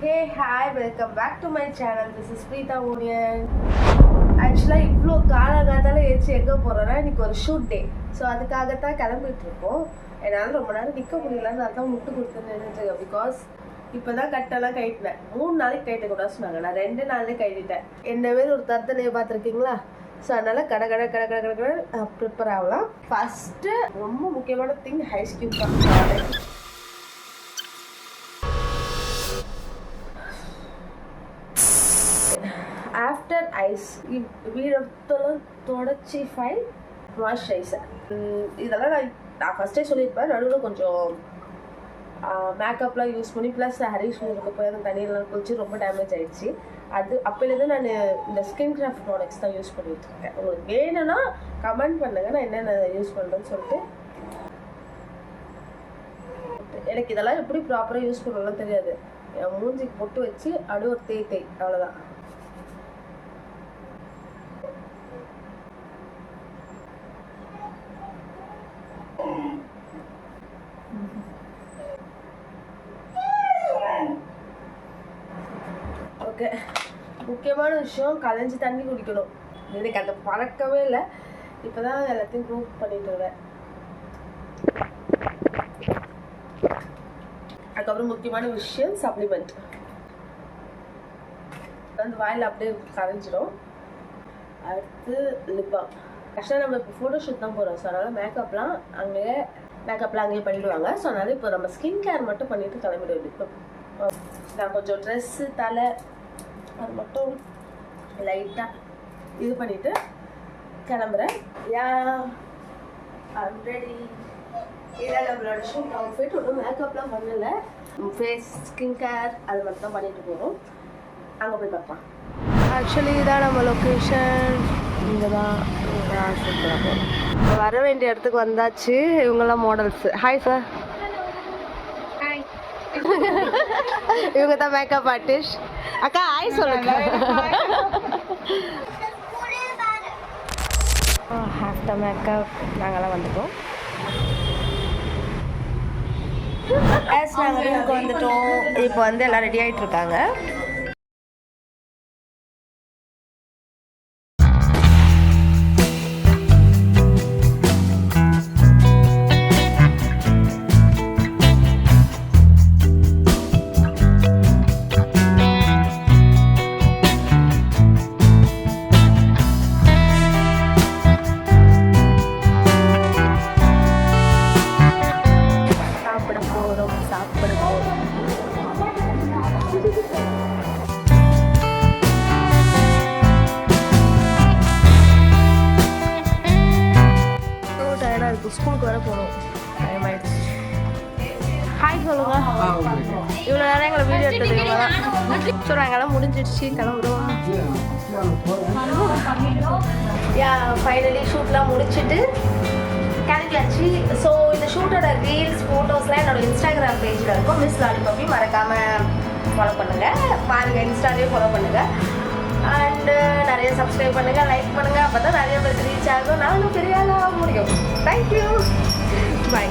Hey, hi, welcome back to my channel. This is Preeta Union. Actually, இவ்வளோ காலங்காத்தால ஏச்சு எங்கே போகிறோன்னா இன்றைக்கி ஒரு ஷூட் டே. ஸோ அதுக்காகத்தான் கிளம்பிட்டு இருக்கோம். என்னால் ரொம்ப நேரம் நிற்க முடியலன்னு அதான் முட்டு கொடுத்து நின்றுட்டுருக்கேன். பிகாஸ் இப்போ தான் கட்டெல்லாம் கைட்டினேன். 3 நாளைக்கு கைட்டக்கூடாது சொன்னாங்க. நான் 2 நாள்லேயே கைட்டிட்டேன். என்ன பேர் ஒரு தர்த்தனையை பார்த்துருக்கீங்களா? ஸோ அதனால் கடை ப்ரிப்பேர் ஆகலாம். ஃபஸ்ட்டு ரொம்ப முக்கியமான திங் ஐஸ் கியூப் தான். ஆஃப்டர் ஐஸ் வீடத்தெல்லாம் தொடச்சி ஃபைல் மாய்ஸ்சரைசர் இதெல்லாம் நான் ஃபஸ்ட்டே சொல்லியிருப்பேன். நடுவில் கொஞ்சம் மேக்கப்லாம் யூஸ் பண்ணி ப்ளஸ் ஹரிஷ் மூணுக்கு போய் அந்த தண்ணியெல்லாம் குளிச்சு ரொம்ப டேமேஜ் ஆகிடுச்சு. அது அப்போலேருந்து நான் இந்த ஸ்கின் கிராஃப்ட் ப்ராடக்ட்ஸ் தான் யூஸ் பண்ணிகிட்டு இருக்கேன். உங்களுக்கு வேணும்னா கமெண்ட் பண்ணுங்க, நான் என்னென்ன யூஸ் பண்ணுறேன்னு சொல்லிட்டு. எனக்கு இதெல்லாம் எப்படி ப்ராப்பராக யூஸ் பண்ணலாம் தெரியாது. என் மூஞ்சிக்கு பொட்டு வச்சு அப்படியே ஒரு தேய் அவ்வளோதான். ஓகே, முக்கியமான விஷயம் கலைஞ்சி தண்ணி குடிக்கணும். எனக்கு அந்த பழக்கமே இல்லை. இப்போ தான் எல்லாத்தையும் ப்ரூவ் பண்ணிட்டு வரேன். அதுக்கப்புறம் முக்கியமான விஷயம் சப்ளிமெண்ட். அந்த வாயில் அப்படியே கரைஞ்சிடும். அடுத்து லிப் பாம். ஆக்சுவலாக நம்ம இப்போ ஃபோட்டோஷூட் தான் போகிறோம். ஸோ அதனால் மேக்கப்லாம் அங்கேயே பண்ணிவிடுவாங்க. ஸோ அதனால் இப்போ நம்ம ஸ்கின் கேர் மட்டும் பண்ணிவிட்டு கிளம்பிடுவோம். இப்போ நான் கொஞ்சம் ட்ரெஸ்ஸு தலை அது மட்டும் லைட்டாக இது பண்ணிவிட்டு கிளம்புறேன். ஆல்ரெடி இதான் நம்மளோட ஷூட் அவுட்ஃபிட். ஒன்றும் மேக்கப்லாம் பண்ணலை. ஃபேஸ் ஸ்கின் கேர் அது மட்டும் தான் பண்ணிட்டு போகிறோம். அங்கே போய் பார்க்கலாம். ஆக்சுவலி இதான் நம்ம லொக்கேஷன். இங்கே தான் ஷூட் பண்ண போகிறோம். வர வேண்டிய இடத்துக்கு வந்தாச்சு. இவங்கெல்லாம் மாடல்ஸ். Hi sir. இவங்க தான் மேக்கப் ஆர்டிஸ்ட். அக்கா ஹாய் சொல்லுங்க. ஆஃப்டர் மேக்கப் நாங்கள்லாம் வந்துட்டோம். நாங்கள் ரூமுக்கு வந்துட்டோம். இப்போ வந்து எல்லாம் ரெடி ஆகிட்டு இருக்காங்க. ஸ்கூலுக்கு வர போகணும். டைம் ஆயிடுச்சு. ஹாய் சொல்லுங்க. இவ்வளோ நேரம் எங்களை வீடியோ எடுத்தது இவங்க தான். ஸோ நாங்கள்லாம் முடிஞ்சிடுச்சு, கிளம்புறோம். ஃபைனலி ஷூட்லாம் முடிச்சுட்டு கிளம்பியாச்சு. ஸோ இந்த ஷூட்டோட ரீல்ஸ் ஃபோட்டோஸ்லாம் என்னோட இன்ஸ்டாகிராம் பேஜில் இருக்கும். மிஸ் லாலிபாப்பி மறக்காமல் ஃபாலோ பண்ணுங்கள். பாருங்கள், இன்ஸ்டாலேயே ஃபாலோ பண்ணுங்கள். அண்டு நிறைய சப்ஸ்கிரைப் பண்ணுங்கள், லைக் பண்ணுங்கள். அப்போ தான் நிறைய பேருக்கு ரீச் ஆகும். நானும் பெரிய ஆளாக முடியும். தேங்க்யூ, பாய்.